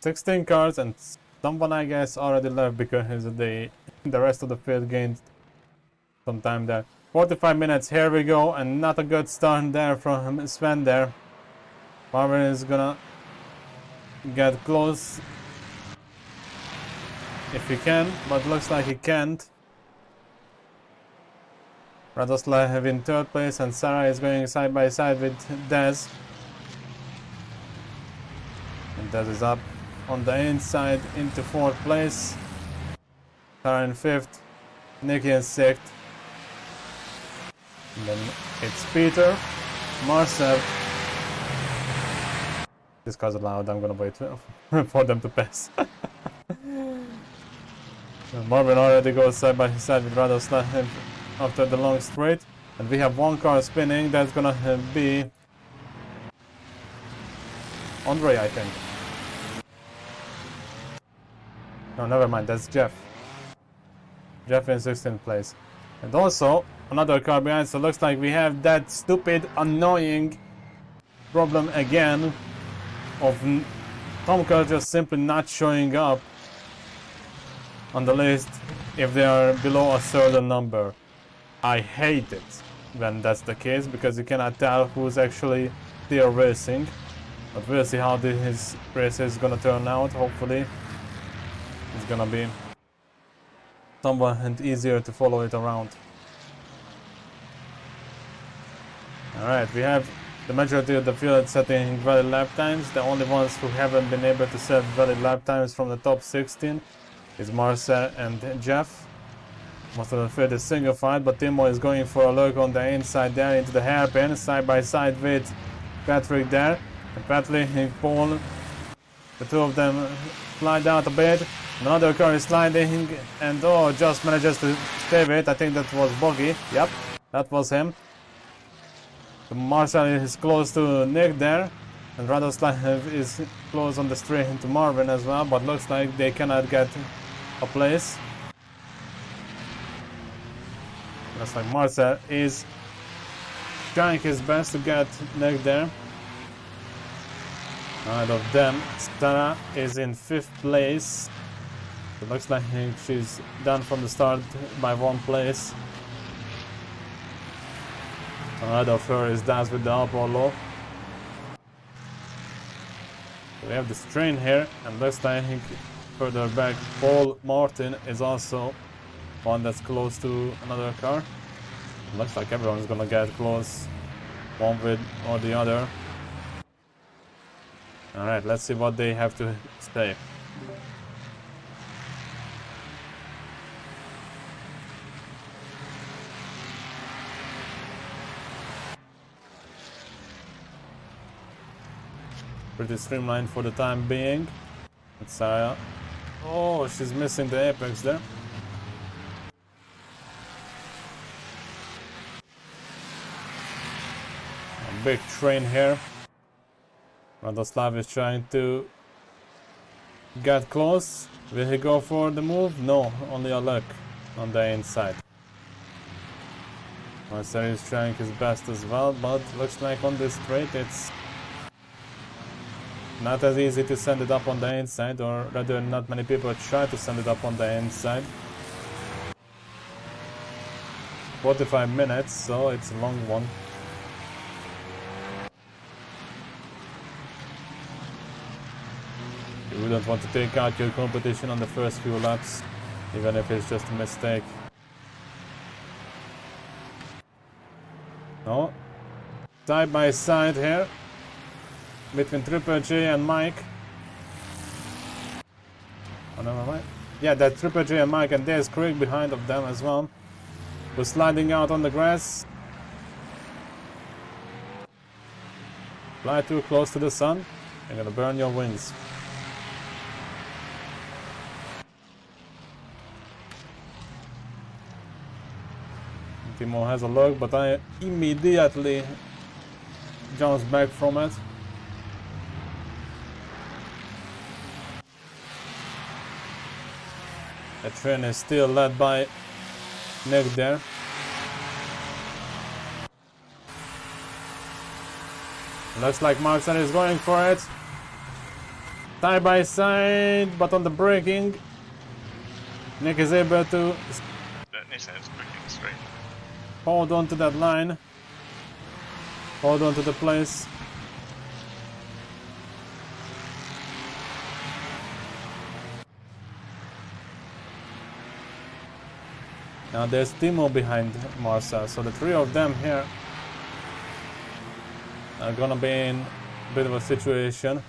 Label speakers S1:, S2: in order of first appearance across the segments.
S1: 16 cars, and someone I guess already left because the rest of the field gained some time there. 45 minutes, here we go, and not a good start there from Sven there. Marvin is gonna get close if he can, but looks like he can't. Radoslav in third place, and Sarah is going side by side with Dez. And Dez is up on the inside into fourth place. Sarah in fifth, Nikki in sixth. And then it's Peter, Marcel. This car's loud, I'm gonna wait for them to pass. Marvin already goes side by side with Radoslav after the long straight. And we have one car spinning, that's gonna be Andre, I think. No, never mind, that's Jeff. Jeff in 16th place. And also, another car behind, so looks like we have that stupid, annoying problem again of Tom car just simply not showing up on the list if they are below a certain number. I hate it when that's the case, because you cannot tell who's actually there racing. But we'll see how this race is gonna turn out. Hopefully it's gonna be somewhat easier to follow it around. Alright, we have the majority of the field setting valid lap times. The only ones who haven't been able to set valid lap times from the top 16 is Marcel and Jeff. Most of the field is single file, but Timo is going for a look on the inside there into the hairpin, side by side with Patrick there. And Patrick and Paul, the two of them slide out a bit. Another car is sliding, and oh, just manages to save it. I think that was Boggy. Yep, that was him. Marcel is close to Nick there, and Radoslav is close on the straight to Marvin as well, but looks like they cannot get a place. Looks like Marcel is trying his best to get Nick there. Out of them, Stara is in 5th place. It looks like she's done from the start by 1 place. Ahead of her is Daz with the Apollo. We have this train here, and looks like further back Paul Martin is also one that's close to another car. Looks like everyone's gonna get close, one with or the other. Alright, let's see what they have to say. Pretty streamlined for the time being. It's Sarah. Oh, she's missing the apex there. A big train here. Radoslav is trying to get close. Will he go for the move? No, only a look on the inside. Marcel is trying his best as well, but looks like on this straight it's not as easy to send it up on the inside, or rather not many people try to send it up on the inside. 45 minutes, so it's a long one. You wouldn't want to take out your competition on the first few laps, even if it's just a mistake. No. Side by side here between Triple J and Mike. Oh, never mind. Yeah, that Triple J and Mike, and there's Craig behind of them as well. We're sliding out on the grass. Fly too close to the sun, you're gonna burn your wings. Timo has a look, but I immediately jumps back from it. The train is still led by Nick there. Looks like Marcel is going for it. Side by side, but on the braking, Nick is able to
S2: Nissan is braking straight.
S1: hold on to that line. Hold on to the place. Now there's Timo behind Marcel, so the three of them here are gonna be in a bit of a situation.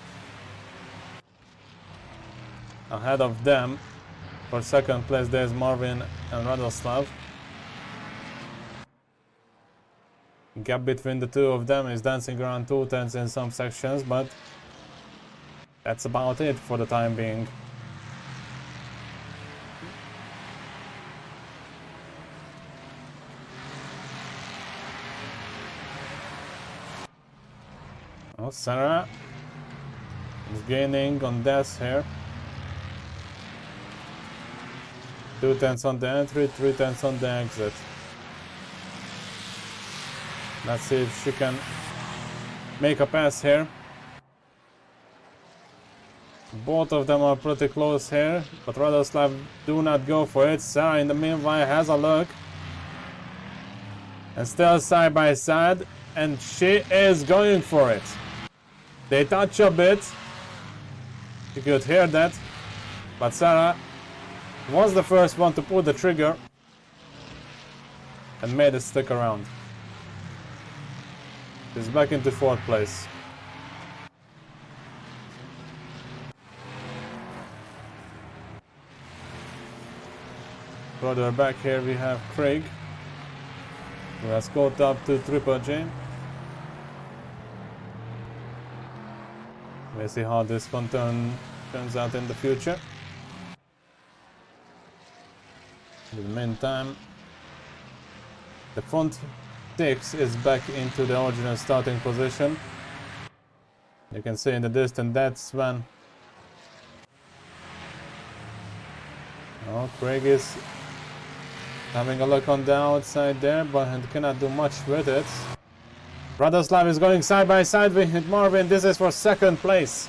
S1: Ahead of them, for second place, there's Marvin and Radoslav. Gap between the two of them is dancing around 2/10 in some sections, but that's about it for the time being. Oh, Sarah is gaining on Des here. 2/10 on the entry, 3/10 on the exit. Let's see if she can make a pass here. Both of them are pretty close here, but Radoslav do not go for it. Sarah in the meanwhile has a look. And still side by side, and she is going for it. They touch a bit. You could hear that. But Sarah was the first one to pull the trigger and made it stick around. She's back into 4th place. Further back here we have Craig, who has caught up to Triple J. We'll see how this one turns out in the future. In the meantime, the front 6 is back into the original starting position. You can see in the distance that's Sven. Oh, Craig is having a look on the outside there, but cannot do much with it. Radoslav is going side by side with Marvin. This is for 2nd place.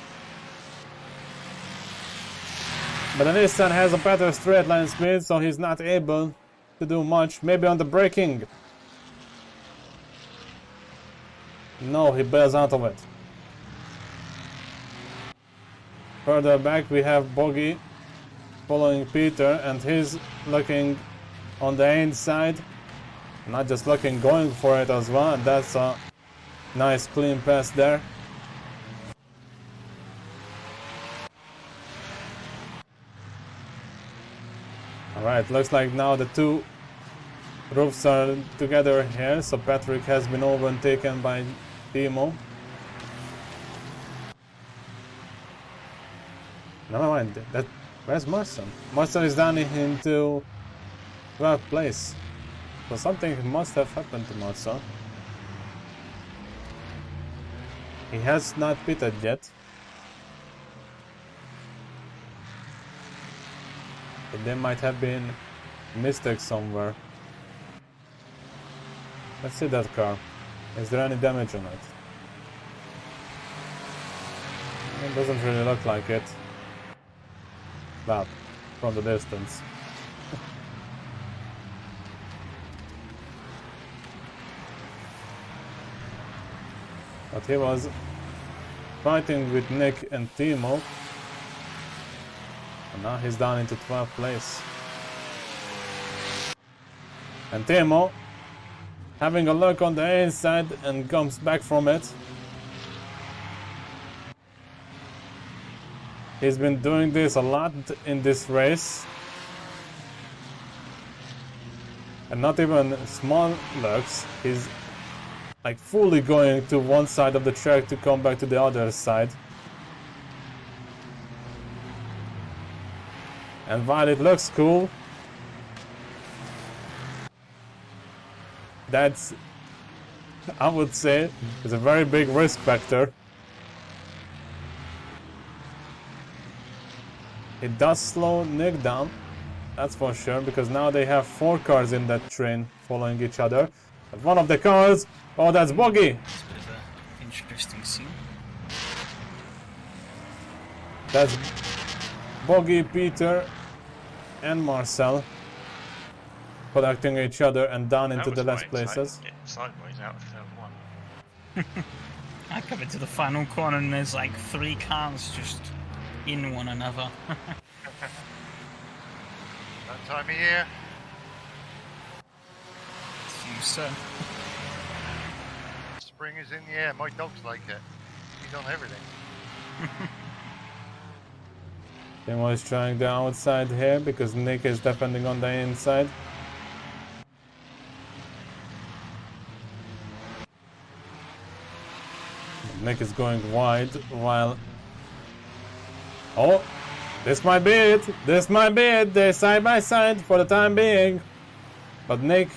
S1: But the Nissan has a better straight line speed, so he's not able to do much. Maybe on the braking. No, he bails out of it. Further back we have Boggy following Peter, and he's looking on the inside. Not just looking, going for it as well, and that's a nice clean pass there. Alright, looks like now the two roofs are together here, so Patrick has been overtaken by Timo. Never mind, where's Marcel? Marcel is down into 12th place. So something must have happened to Marcel. He has not pitted yet. But there might have been a mistake somewhere. Let's see that car. Is there any damage on it? It doesn't really look like it. Well, from the distance. But he was fighting with Nick and Timo. And now he's down into 12th place. And Timo having a look on the inside and comes back from it. He's been doing this a lot in this race. And not even small looks. He's like fully going to one side of the track to come back to the other side. And while it looks cool, that's, I would say, is a very big risk factor. It does slow Nick down, that's for sure, because now they have 4 cars in that train following each other. But one of the cars, oh, that's Boggy!
S3: It's a bit of an interesting scene.
S1: That's Boggy, Peter, and Marcel connecting each other and down into the last places.
S2: Get sideways out of turn 1.
S3: I come into the final corner and there's like 3 cars just in one another.
S4: That time of year.
S3: You sir.
S4: Spring is in the air. My dog's like it. He's on everything.
S1: Timo is trying the outside here because Nick is defending on the inside. Nick is going wide while... Oh! This might be it! This might be it! They're side by side for the time being. But Nick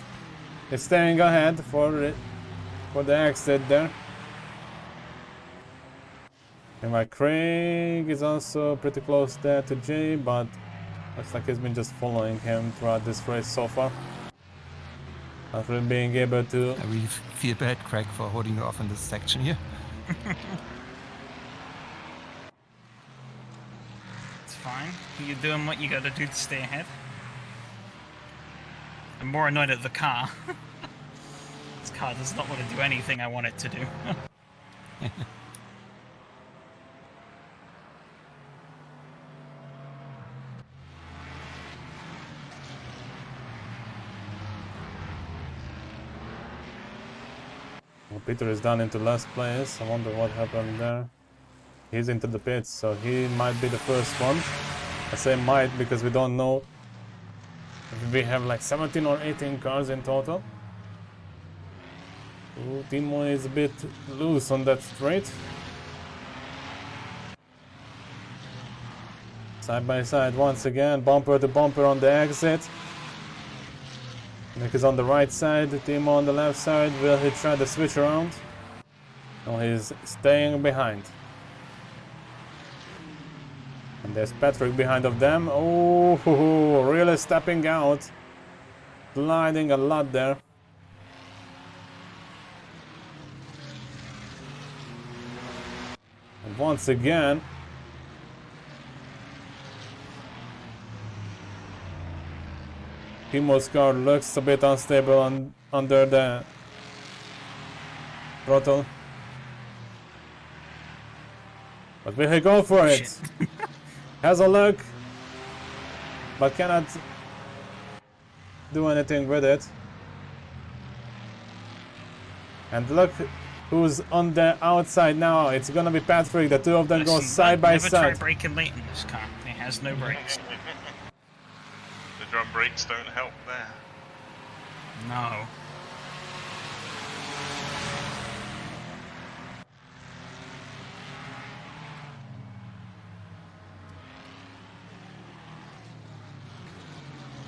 S1: is staying ahead for the exit there. And my Craig is also pretty close there to Jay, but looks like he's been just following him throughout this race so far. Not really being able to...
S5: I really feel bad, Craig, for holding you off in this section here.
S3: It's fine. You're doing what you gotta do to stay ahead. I'm more annoyed at the car. This car does not want to do anything I want it to do.
S1: Well, Peter is down into last place. I wonder what happened there. He's into the pits, so he might be the first one. I say might because we don't know if we have like 17 or 18 cars in total. Ooh, Timo is a bit loose on that straight. Side by side once again, bumper to bumper on the exit. Nick is on the right side, Timo on the left side. Will he try to switch around? No, he's staying behind. And there's Patrick behind of them. Oh, really stepping out. Gliding a lot there. And once again, Timo's car looks a bit unstable under the throttle. But will he go for it? Has a look, but cannot do anything with it. And look who's on the outside now. It's gonna be Patrick. The two of them go side by side.
S3: Never try braking late in this car. It has no brakes.
S2: The drum brakes don't help there.
S3: No.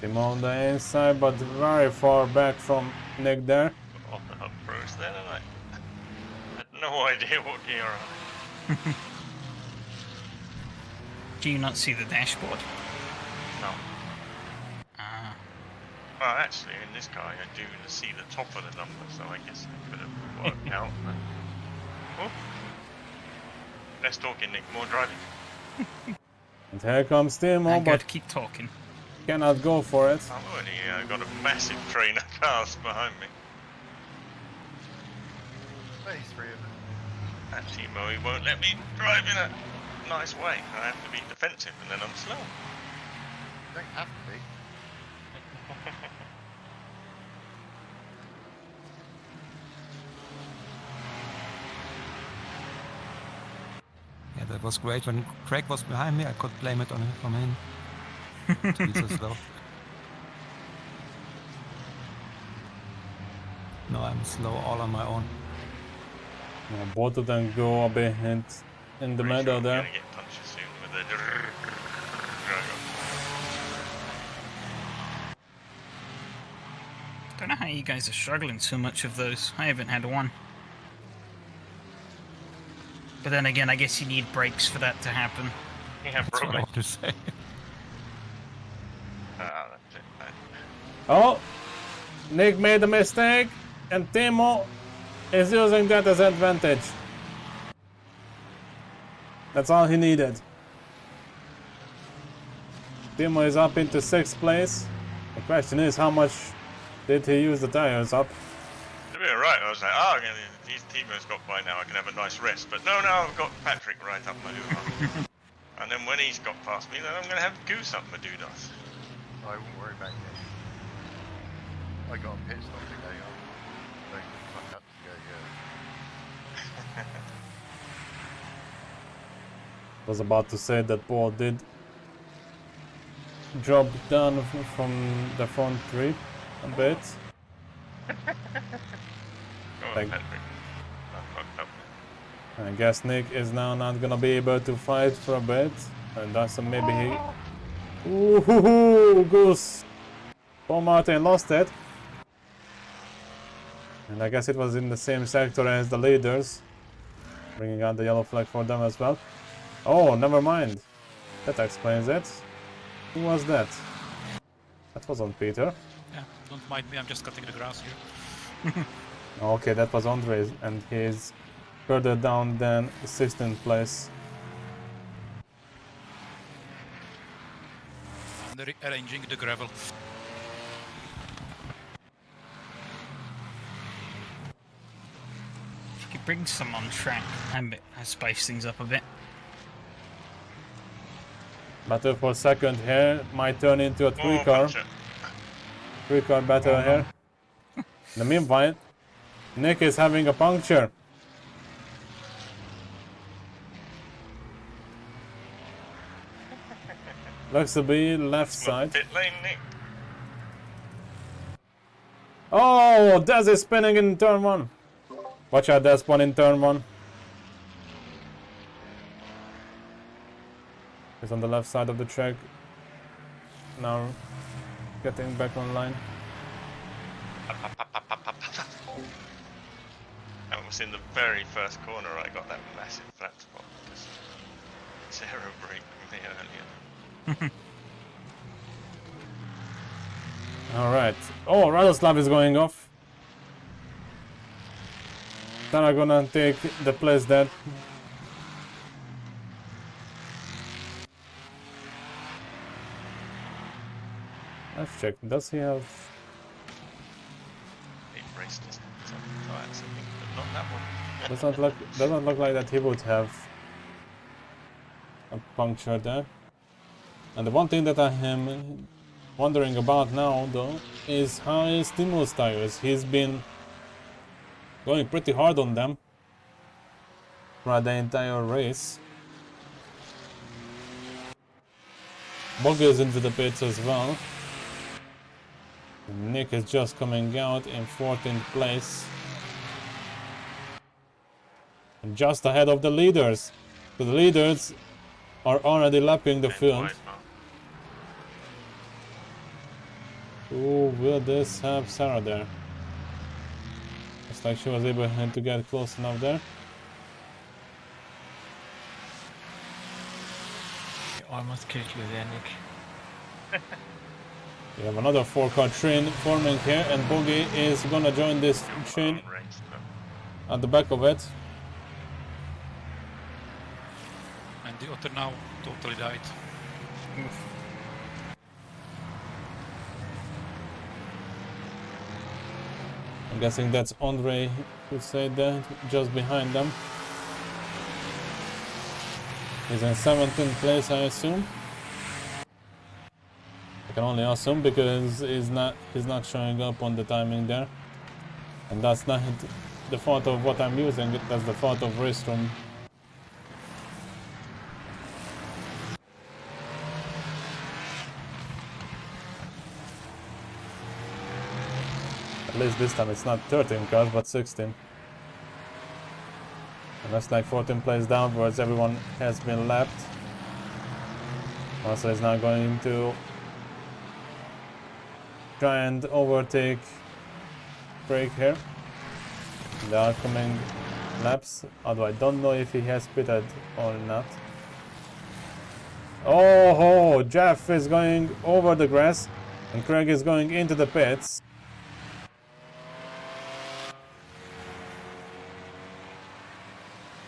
S1: Timo on the inside, but very far back from Nick there.
S2: On the hub pros then, and I had no idea what gear I'm in.
S3: Do you not see the dashboard?
S2: No.
S3: Ah.
S2: Well, actually, in this car, I do see the top of the number, so I guess I could have worked out. But... Oh. Less talking, Nick, more driving.
S1: And here comes Timo,
S3: I'm going
S1: but
S3: to keep talking.
S1: cannot go for it.
S2: I've already got a massive train of cars behind me.
S4: There's 3 of them.
S2: And Timo, he won't let me drive in a nice way. I have to be defensive and then I'm slow.
S4: You don't have to be.
S5: Yeah, that was great. When Craig was behind me, I could blame it on him to be so slow. No, I'm slow all on my own.
S1: Well, both of them go a bit in the
S2: Pretty
S1: middle
S2: sure I'm
S1: there.
S2: gonna get punched soon with the driver.
S3: Don't know how you guys are struggling so much of those. I haven't had one. But then again, I guess you need brakes for that to happen.
S2: Yeah,
S5: That's what I
S2: probably.
S5: want to say.
S2: That's it.
S1: Oh! Nick made a mistake, and Timo is using that as advantage. That's all he needed. Timo is up into 6th place. The question is, how much did he use the tires up?
S2: To be alright, I was like, oh, Timo's got by now, I can have a nice rest. But no, I've got Patrick right up my hoo-ha. And then when he's got past me, then I'm going to have Goose up my doodah.
S4: I won't worry about you. I got a pit stop today. I'm going to fuck up to go, yeah.
S1: Was about to say that Paul did drop down from the front 3 a bit.
S2: Go on,
S1: Like-
S2: Patrick. I fucked up.
S1: I guess Nick is now not gonna be able to fight for a bit. And that's maybe he... Ooh, Goose! Paul Martin lost it. And I guess it was in the same sector as the leaders. Bringing out the yellow flag for them as well. Oh, never mind. That explains it. Who was that? That wasn't Peter.
S6: Yeah, don't mind me, I'm just cutting the grass here.
S1: Okay, that was Andres, and he's further down than 16th place.
S6: I'm arranging the gravel.
S3: If you could bring some on track, and I spice things up a bit.
S1: Battle for second here might turn into a 3-car.
S2: Puncher.
S1: 3-car battle here. In the meanwhile, Nick is having a puncture. Looks to be left side.
S2: Pit lane, Nick.
S1: Oh, Des is spinning in turn 1. Watch out, Des one in turn 1. He's on the left side of the track. Now getting back online.
S2: That was in the very first corner I got that massive flat spot because Sarah braked me earlier.
S1: Alright. Oh, Radoslav is going off. Sarah gonna take the place there. Let's check. Does he have...
S2: He braced his tires, I think, but not that one.
S1: doesn't look like that he would have a puncture there. And the one thing that I am wondering about now, though, is how is Timo's tires? He's been going pretty hard on them throughout the entire race. Bogey is into the pits as well. Nick is just coming out in 14th place. And just ahead of the leaders. So the leaders are already lapping the field. Ooh, will this have Sarah there? Looks like she was able to get close enough there.
S7: You almost killed you there, Nick.
S1: We have another 4-car train forming here, and Bogey is gonna join this train at the back of it.
S6: And the other now totally died.
S1: I'm guessing that's Andre who said that, just behind them. He's in 17th place, I assume. I can only assume because he's not showing up on the timing there. And that's not the fault of what I'm using, that's the fault of Raceroom. At least this time it's not 13 cars, but 16. And that's like 14 places downwards, everyone has been lapped. Also is now going to try and overtake Craig here. The upcoming laps, although I don't know if he has pitted or not. Oh, Jeff is going over the grass and Craig is going into the pits.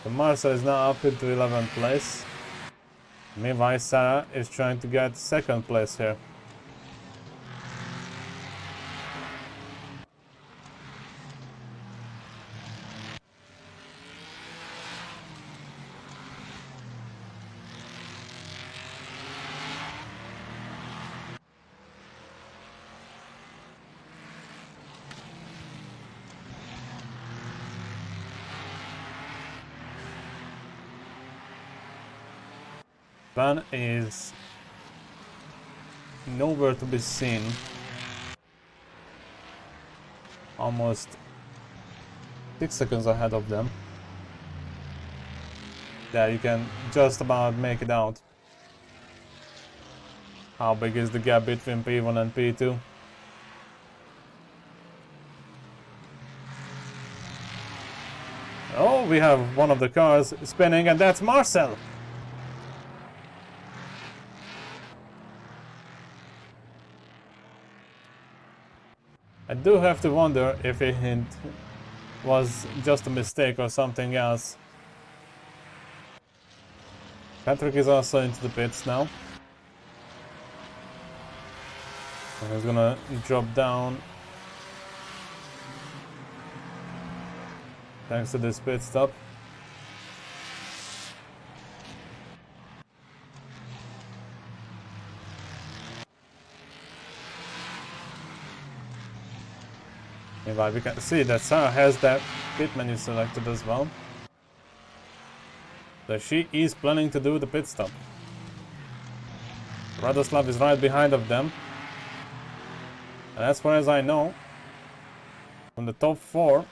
S1: So Marcel is now up into 11th place. Meanwhile, Sarah is trying to get second place here. Van is nowhere to be seen. Almost 6 seconds ahead of them. There, you can just about make it out. How big is the gap between P1 and P2? Oh, we have one of the cars spinning, and that's Marcel! I do have to wonder if it was just a mistake or something else. Patrick is also into the pits now. And he's gonna drop down. Thanks to this pit stop. Meanwhile, we can see that Sarah has that pit menu selected as well. So she is planning to do the pit stop. Radoslav is right behind of them. And as far as I know, from the top 4,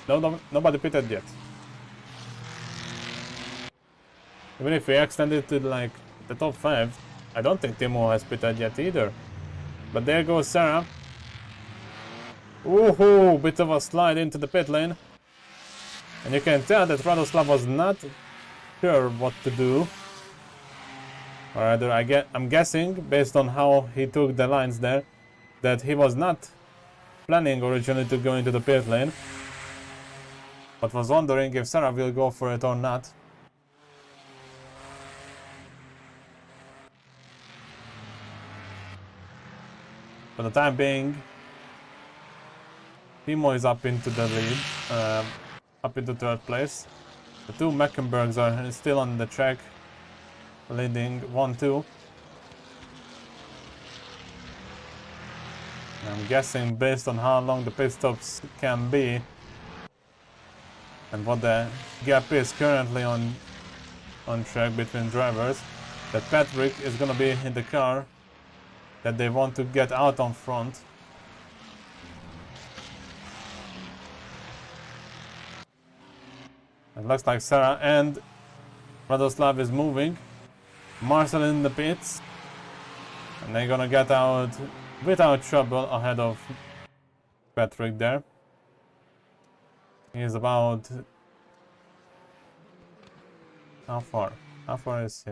S1: nobody pitted yet. Even if we extend it to like the top 5, I don't think Timo has pitted yet either. But there goes Sarah. Woohoo! Bit of a slide into the pit lane. And you can tell that Radoslav was not sure what to do. Or rather, I'm guessing, based on how he took the lines there, that he was not planning originally to go into the pit lane. But was wondering if Sarah will go for it or not. For the time being, Timo is up into the lead, up into 3rd place. The 2 Mackenbergs are still on the track, leading 1-2. I'm guessing, based on how long the pit stops can be and what the gap is currently on track between drivers, that Patrick is gonna be in the car that they want to get out on front. It looks like Sarah and Radoslav is moving. Marcel in the pits. And they're gonna get out without trouble ahead of Patrick there. He's about... How far? How far is he?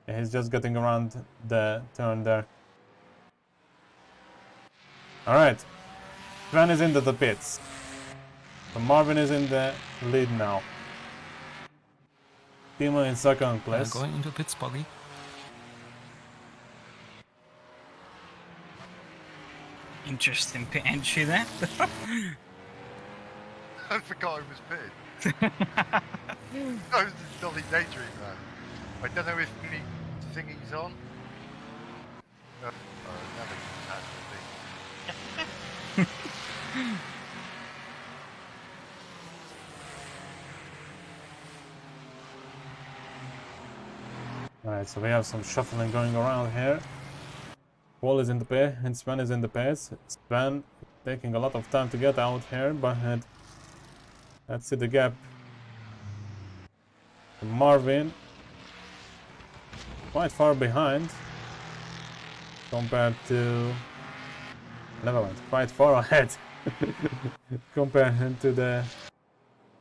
S1: Yeah, he's just getting around the turn there. Alright. Sven is into the pits. So Marvin is in the lead now. Timo in 2nd place.
S5: Going into pits, Boggy.
S3: Interesting pit entry there.
S4: I forgot it was pitted. I was just totally daydreaming that. I don't know if any thingy's on. No, never used that.
S1: Alright, so we have some shuffling going around here. Paul is in the pit and Sven is in the pits. Sven taking a lot of time to get out here, but let's see the gap. Marvin quite far behind compared to... Never mind, quite far ahead compared to the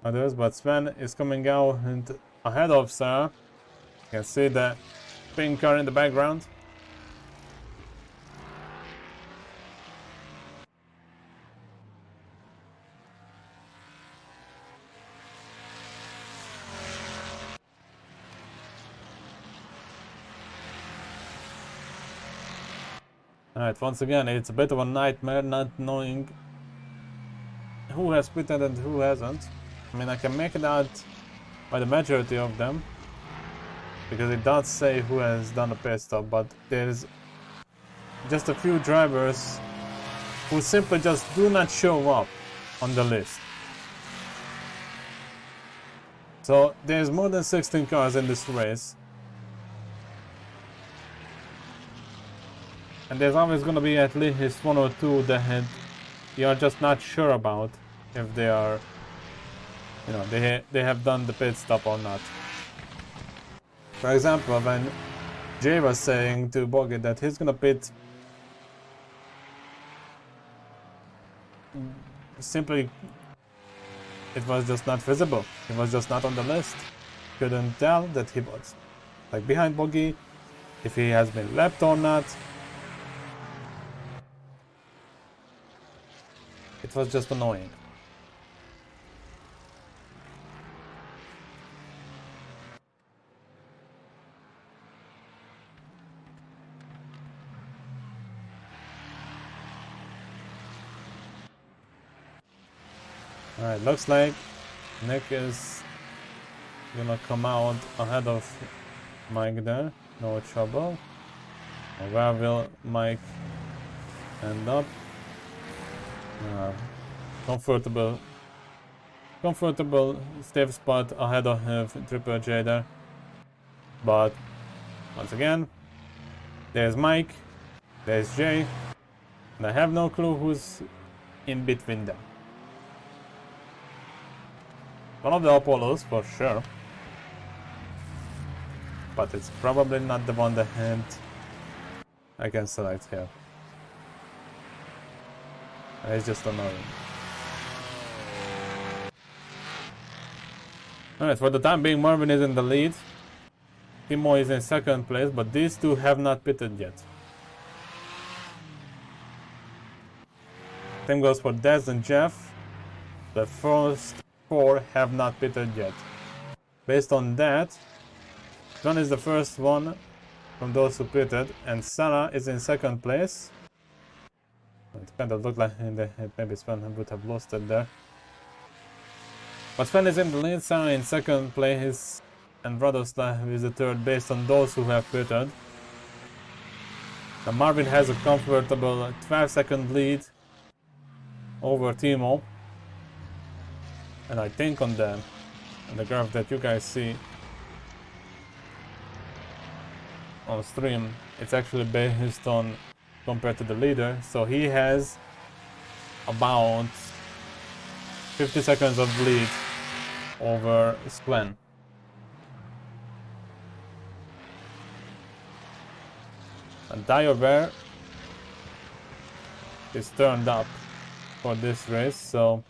S1: others, but Sven is coming out and ahead of Sarah. You can see the pink car in the background. Alright, once again, it's a bit of a nightmare not knowing who has pitted and who hasn't. I mean, I can make it out by the majority of them, because it does say who has done a pit stop, but there's just a few drivers who simply just do not show up on the list. So there's more than 16 cars in this race. And there's always going to be at least one or two that you are just not sure about if they are, you know, they have done the pit stop or not. For example, when Jay was saying to Boggy that he's gonna pit, simply it was just not visible. He was just not on the list. Couldn't tell that he was like behind Boggy, if he has been lapped or not. It was just annoying. Alright, looks like Nick is gonna come out ahead of Mike there. No trouble. And where will Mike end up? Comfortable safe spot ahead of Triple J there. But once again, there's Mike, there's Jay, and I have no clue who's in between them. One of the Apollos for sure, but it's probably not the one that I can select here. It's just annoying. Alright, for the time being, Marvin is in the lead. Timo is in second place, but these two have not pitted yet. Same goes for Des and Jeff. The first four have not pitted yet. Based on that, John is the first one from those who pitted, and Sarah is in second place. It kind of looked like maybe Sven would have lost it there. But Sven is in the lead, Sarah in second place, and Radoslav is the third based on those who have pitted. Now Marvin has a comfortable 12-second lead over Timo. And I think on the graph that you guys see on stream, it's actually based on compared to the leader. So he has about 50 seconds of lead over Sven. And tire wear is turned up for this race, so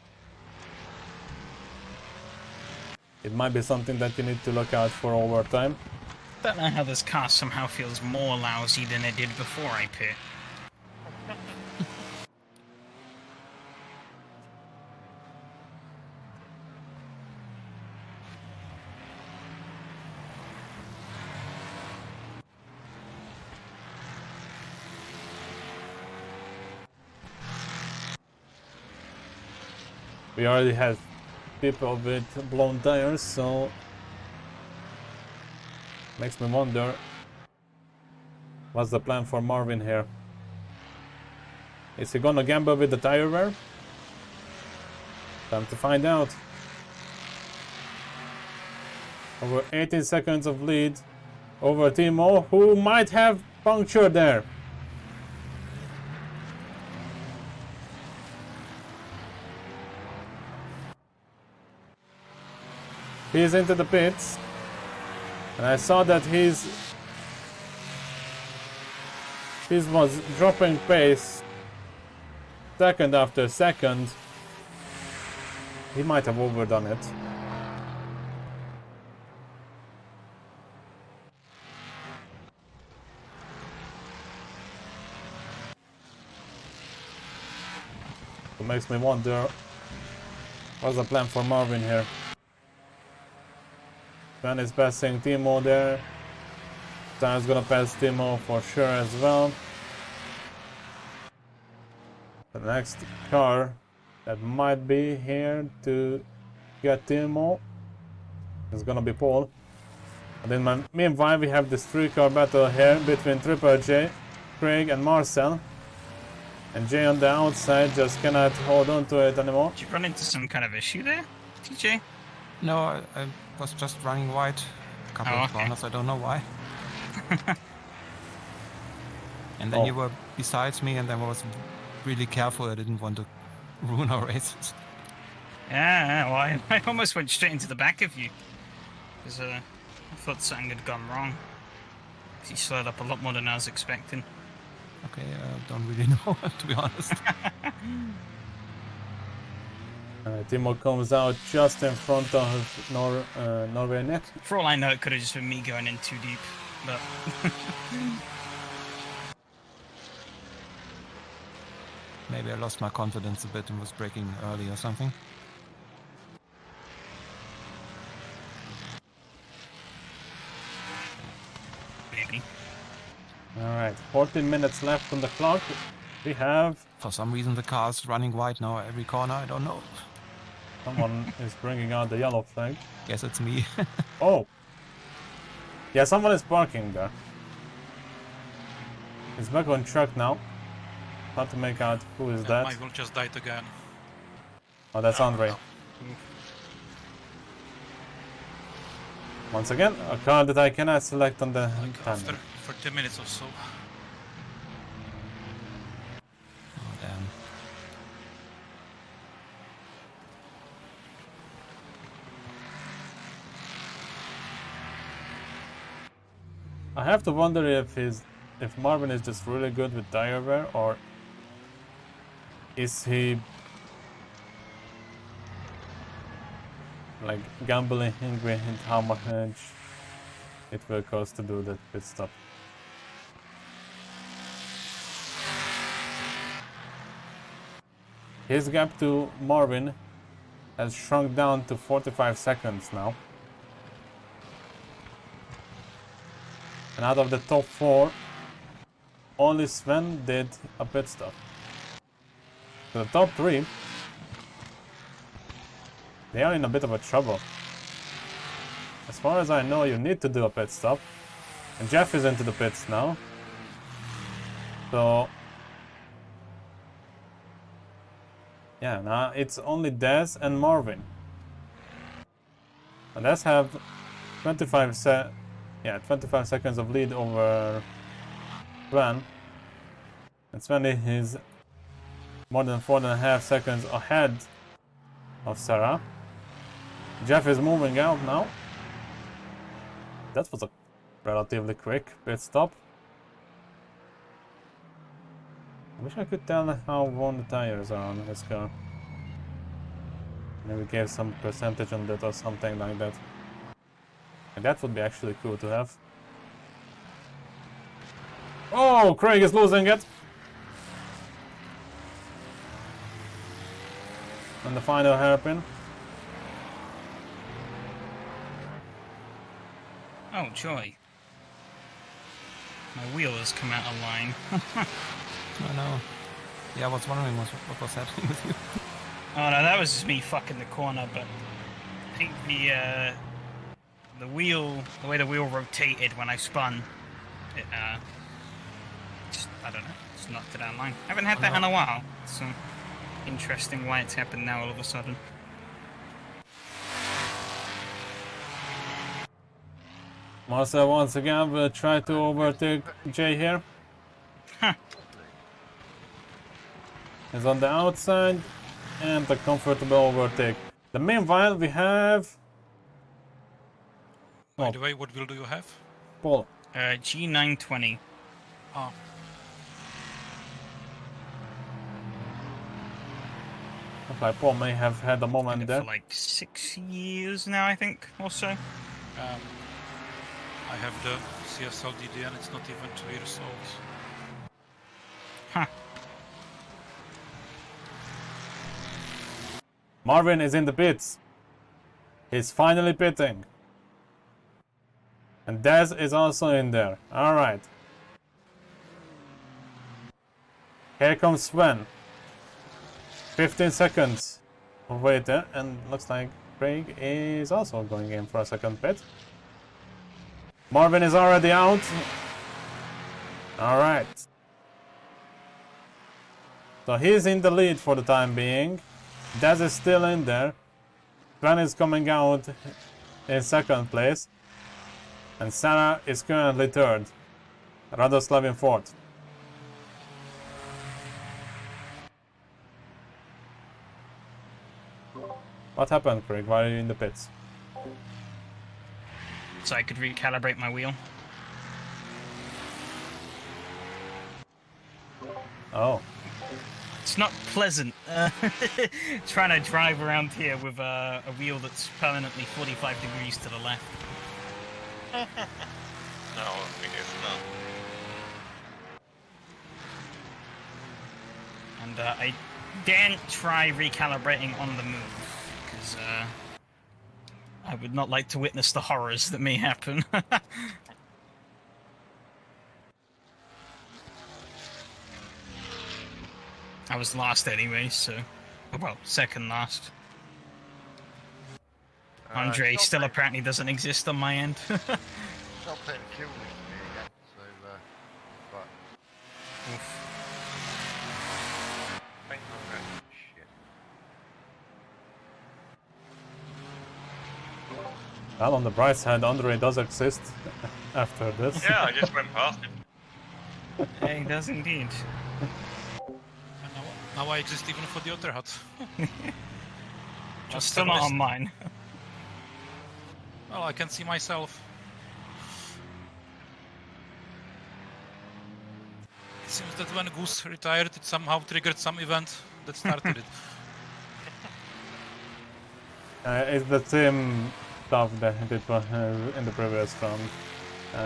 S1: it might be something that you need to look out for over time.
S3: Don't know how this car somehow feels more lousy than it did before I pit.
S1: We already have people with blown tires, so makes me wonder what's the plan for Marvin here. Is he gonna gamble with the tire wear? Time to find out. Over 18 seconds of lead over Timo, who might have puncture there. He's into the pits, and I saw that his was dropping pace second after second. He might have overdone it. It makes me wonder what's the plan for Marvin here. Sven is passing Timo there. Sven's gonna pass Timo for sure as well. The next car that might be here to get Timo is gonna be Paul. And then meanwhile we have this 3-car battle here between Triple J, Craig and Marcel. And Jay on the outside just cannot hold on to it anymore.
S3: Did you run into some kind of issue there, TJ?
S5: No, I was just running wide. A couple
S3: Oh,
S5: of
S3: okay.
S5: corners, I don't know why. And then
S1: Oh.
S5: you were besides me, and I was really careful. I didn't want to ruin our races.
S3: Yeah, well, I almost went straight into the back of you. Because I thought something had gone wrong. 'Cause you slowed up a lot more than I was expecting.
S5: Okay, don't really know, to be honest.
S1: Timo comes out just in front of Norway Nick.
S3: For all I know, it could have just been me going in too deep. But
S5: Maybe I lost my confidence a bit and was braking early or something.
S3: maybe.
S1: Alright, 14 minutes left on the clock. We have
S5: For some reason the car's running wide now every corner, I don't know.
S1: someone is bringing out the yellow flag.
S5: Guess it's me.
S1: Oh! Yeah, someone is parking there. It's back on track now. Hard to make out who is that.
S6: I will just died again.
S1: Oh, that's Andre. Once again, a car that I cannot select on the
S6: Like
S1: panel.
S6: after 30 minutes or so.
S5: Oh, damn.
S1: I have to wonder if Marvin is just really good with tire wear, or is he like gambling with how much it will cost to do that pit stop. His gap to Marvin has shrunk down to 45 seconds now. And out of the top 4, only Sven did a pit stop. So the top 3, they are in a bit of a trouble. As far as I know, you need to do a pit stop. And Jeff is into the pits now. So yeah, now it's only Dez and Marvin. And Dez have 25 seconds of lead over Sven. And Sven is more than 4.5 seconds ahead of Sarah. Jeff is moving out now. That was a relatively quick pit stop. I wish I could tell how worn the tires are on this car. Maybe give some percentage on that or something like that. And that would be actually cool to have. Oh, Craig is losing it! And the final hairpin.
S3: Oh, joy. My wheel has come out of line.
S5: Oh no. Yeah, I was wondering what was happening with you.
S3: Oh no, that was just me fucking the corner, but I think the wheel, the way the wheel rotated when I spun, it just, I don't know, just knocked it out of line. I haven't had that in a while, so interesting why it's happened now all of a sudden.
S1: Marcel once again will try to overtake Jay here.
S3: Huh.
S1: He's on the outside and a comfortable overtake. The meanwhile we have
S6: By the way, what wheel do you have?
S1: Paul.
S3: G920.
S6: Oh,
S1: Looks like Paul may have had a moment
S3: Had it
S1: there.
S3: for like 6 years now, I think, or so.
S6: I have the CSL DD and it's not even 2 years old.
S3: Huh.
S1: Marvin is in the pits. He's finally pitting. And Dez is also in there. Alright. Here comes Sven. 15 seconds of wait there, and looks like Craig is also going in for a second pit. Marvin is already out. Alright. So he's in the lead for the time being. Daz is still in there. Sven is coming out in second place. And Sarah is currently third. Radoslav in fourth. What happened, Craig? Why are you in the pits?
S3: So I could recalibrate my wheel.
S1: Oh.
S3: It's not pleasant trying to drive around here with a wheel that's permanently 45 degrees to the left.
S2: No, I think it's not.
S3: And I daren't try recalibrating on the move, because I would not like to witness the horrors that may happen. I was last anyway, so... Well, second last. Andre
S4: stop
S3: still
S4: playing-
S3: apparently doesn't exist on my end.
S4: Stop playing fuel with me again, so, but... Thank you very much. Shit.
S1: Well, on the bright side, Andre does exist after this.
S2: Yeah, I just went past him.
S3: Yeah, he does indeed.
S6: And now I exist even for the other hut.
S3: Just still not on mine.
S6: Well, I can see myself. It seems that when Goose retired, it somehow triggered some event that started it.
S1: It's the same stuff that I did in the previous round.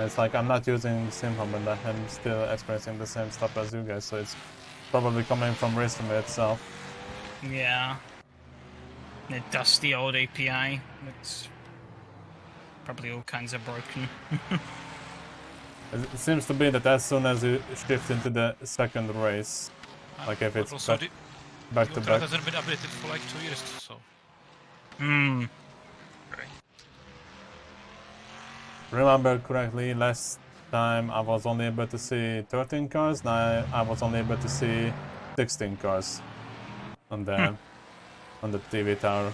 S1: It's like I'm not using Simham and I'm still experiencing the same stuff as you guys, so it's probably coming from Racing itself.
S3: Yeah. The dusty old API. It's probably all kinds of broken.
S1: It seems to be that as soon as you shift into the second race, like if
S6: But
S1: it's
S6: also
S1: back
S6: the
S1: to
S6: Ultra
S1: back.
S6: hasn't been updated for like 2 years, so...
S3: Hmm.
S1: Remember correctly, last time I was only able to see 13 cars, now I was only able to see 16 cars on the TV tower.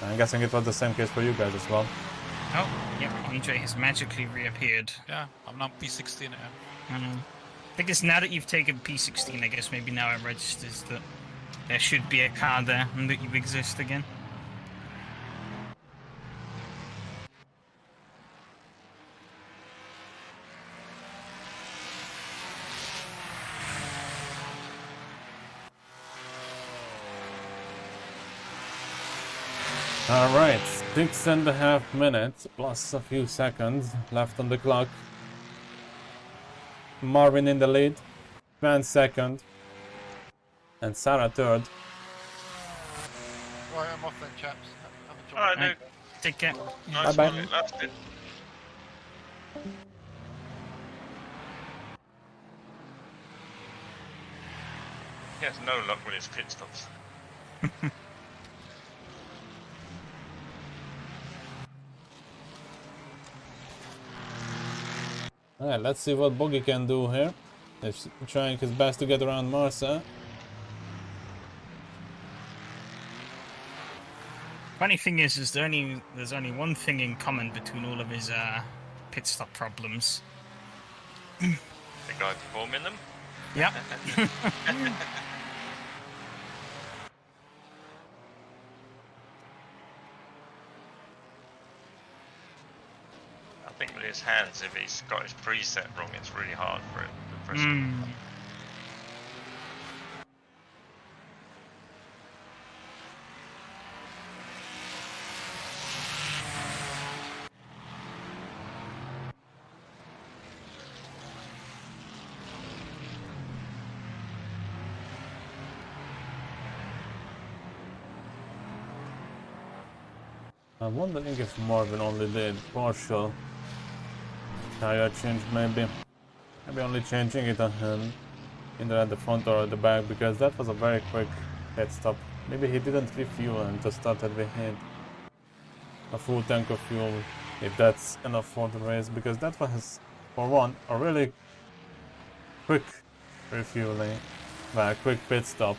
S1: I'm guessing it was the same case for you guys as well.
S3: Oh, yep, Andre has magically reappeared.
S6: Yeah, I'm now P16.
S3: I guess now that you've taken P16, I guess maybe now it registers that there should be a car there and that you exist again.
S1: Alright, 6.5 minutes plus a few seconds left on the clock. Marvin in the lead, Van second, and Sarah third.
S4: Right, I'm off then, chaps. Have a
S2: Alright,
S3: Right.
S2: dude.
S3: Take care.
S2: Nice
S1: Bye-bye.
S2: one, it lasted. He has no luck with his pit stops.
S1: Alright, let's see what Boggy can do here. He's trying his best to get around Marsa.
S3: Funny thing is there's only one thing in common between all of his pit stop problems.
S2: The guy performing them.
S3: Yep.
S2: I think with his hands, if he's got his preset wrong, it's really hard for him to press it.
S3: Mm.
S1: I'm wondering if Marvin only did partial tire change, maybe only changing it on him. either at the front or at the back, because that was a very quick pit stop. Maybe he didn't refuel and just started behind a full tank of fuel, if that's enough for the race, because that was, for one, a really quick refueling, a quick pit stop.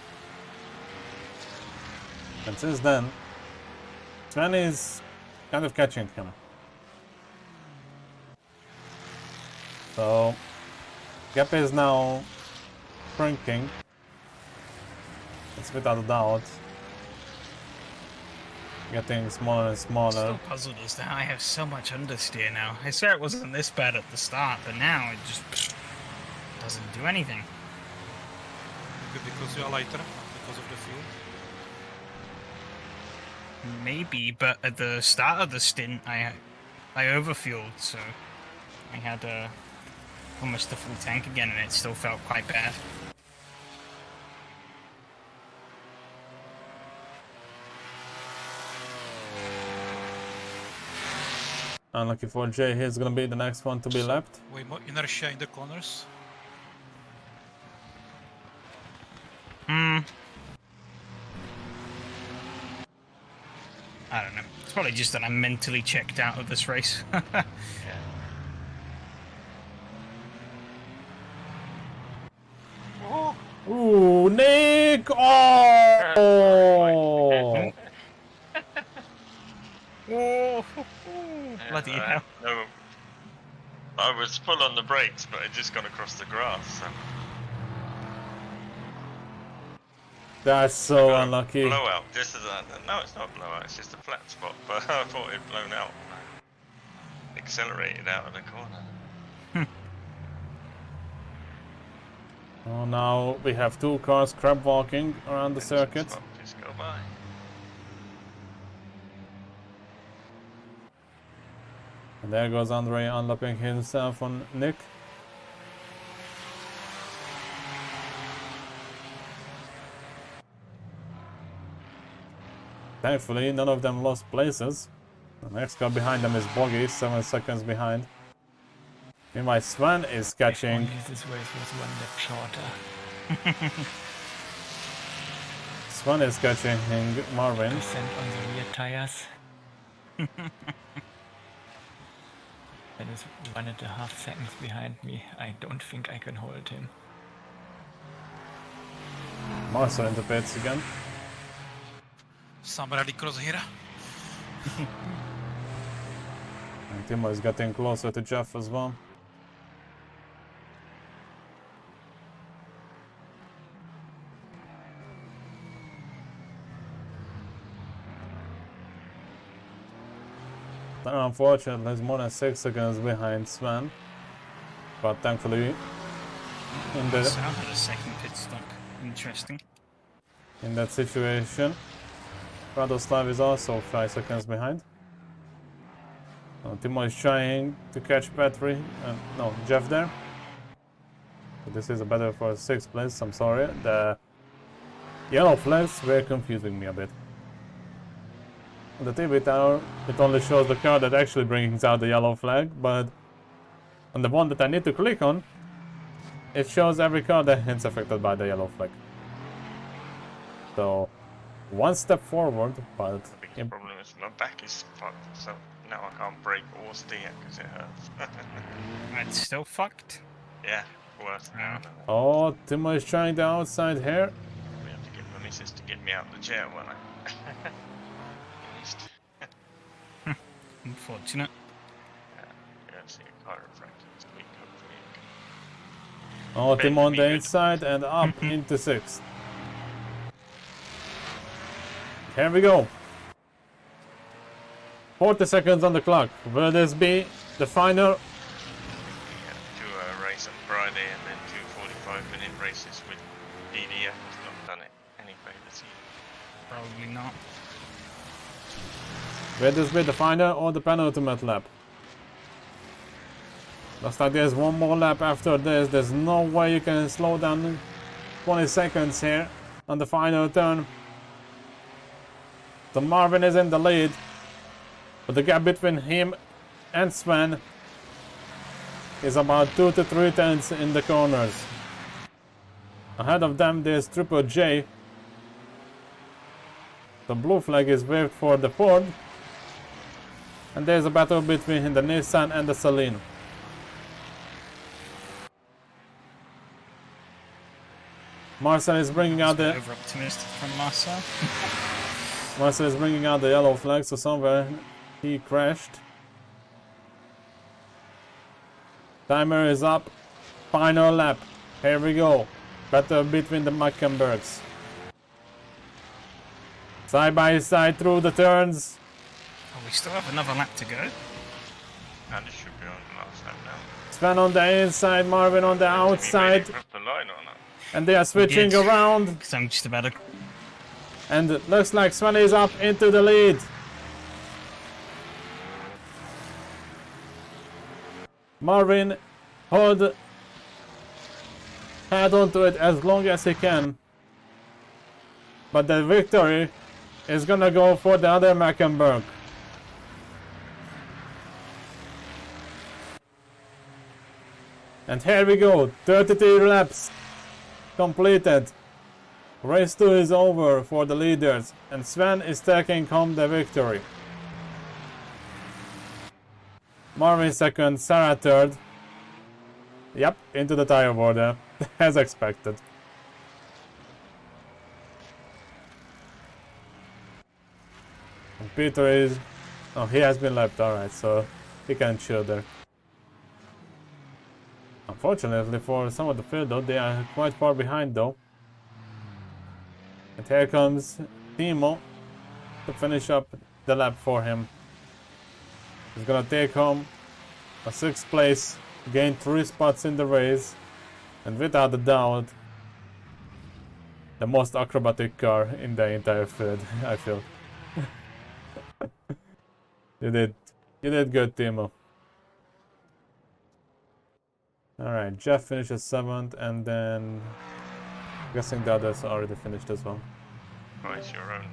S1: And since then, Sven is kind of catching him. So, gap is now shrinking. It's without a doubt getting smaller and smaller.
S3: Still puzzled as to how I have so much understeer now. I swear it wasn't this bad at the start, but now it just doesn't do anything.
S6: Maybe because you are lighter, because of the fuel.
S3: Maybe, but at the start of the stint, I overfueled, so I had almost a full tank again, and it still felt quite bad.
S1: Unlucky for Jay, he's gonna be the next one to be lapped.
S6: Way more inertia in the corners.
S3: I don't know. It's probably just that I'm mentally checked out of this race.
S1: Ooh, Nick! Oh!
S3: Bloody hell.
S2: No, I was full on the brakes, but it just gone across the grass. So.
S1: That's so unlucky.
S2: Blowout. This is a no, it's not a blowout. It's just a flat spot. But I thought it'd blown out. Accelerated out of the corner.
S1: Oh, now we have two cars crab walking around the circuit.
S2: Just go by.
S1: And there goes Andre unlapping himself on Nick. Thankfully, none of them lost places. The next car behind them is Boggy, 7 seconds behind. Meanwhile, Sven is catching.
S7: This race was one lap shorter.
S1: Sven is catching Marvin.
S7: Percent on the rear tires. That is 1.5 seconds behind me. I don't think I can hold him.
S1: Marcel in the pits again.
S6: Some rally cross here.
S1: And Timo is getting closer to Jeff as well. Unfortunately, he's more than 6 seconds behind Sven. But thankfully, in
S3: Sam had a second pit stop. Interesting.
S1: that situation, Radoslav is also 5 seconds behind. Timo is trying to catch Petri, no, Jeff there. But this is a battle for 6th place, I'm sorry. The yellow flags were confusing me a bit. On the TV tower, it only shows the car that actually brings out the yellow flag, but on the one that I need to click on, it shows every car that is affected by the yellow flag. So, one step forward, but...
S2: The biggest problem is my back is fucked, so now I can't brake or steer because it hurts.
S3: It's still fucked.
S2: Yeah, worse now.
S1: Oh, Timo is trying the outside here.
S2: We have to get my missus to get me out of the chair when I...
S3: Unfortunate.
S2: Yeah, see a chiropractor this week, hopefully.
S1: Oh,
S2: Bend
S1: Timo on
S2: me
S1: the
S2: good.
S1: inside and up into 6th. Here we go. 40 seconds on the clock. Will this be the final?
S2: Do a race on Friday and then 2 45-minute races with DDF. Has not done it any favours either.
S3: Probably not.
S1: Will this be the final or the penultimate lap? Looks like there's one more lap after this. There's no way you can slow down 20 seconds here on the final turn. So Marvin is in the lead, but the gap between him and Sven is about 2 to 3 tenths in the corners. Ahead of them there's Triple J. The blue flag is waved for the Ford. And there's a battle between the Nissan and the Celine. Marcel is bringing out the
S3: Over optimistic from Marcel.
S1: Marcel is bringing out the yellow flag, so somewhere he crashed. Timer is up. Final lap. Here we go. Battle between the Mackenbergs. Side by side through the turns.
S3: Oh, we still have another lap to go.
S2: And it should be on the last lap now.
S1: Sven on the inside, Marvin on the outside.
S2: Did we really cross the line or not?
S1: And they are switching
S3: did.
S1: around.
S3: Because I'm just about to...
S1: And it looks like Sven is up into the lead. Marvin hold head onto it as long as he can. But the victory is gonna go for the other Mackenberg. And here we go, 33 laps completed. Race 2 is over for the leaders, and Sven is taking home the victory. Marvin second, Sarah third. Yep, into the tire border, as expected. And Peter is... oh, he has been lapped, alright, so he can chill there. Unfortunately for some of the field though, they are quite far behind though. And here comes Timo to finish up the lap for him. He's gonna take home a 6th place, gain 3 spots in the race, and without a doubt, the most acrobatic car in the entire field, I feel. You did good, Timo. Alright, Jeff finishes 7th, and then I'm guessing the others already finished as well.
S2: Oh, it's your own.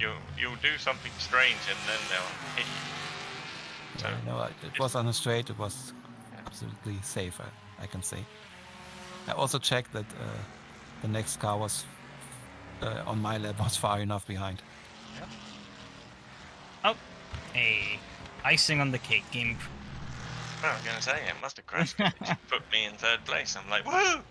S2: You'll do something strange and then they'll hit you. So,
S5: No, it was on a straight. It was absolutely safe, I can say. I also checked that the next car was on my lap was far enough behind.
S3: Oh, hey. Icing on the cake game.
S2: well, I was going to say, it must have crashed 'cause it put me in 3rd place. I'm like, woo!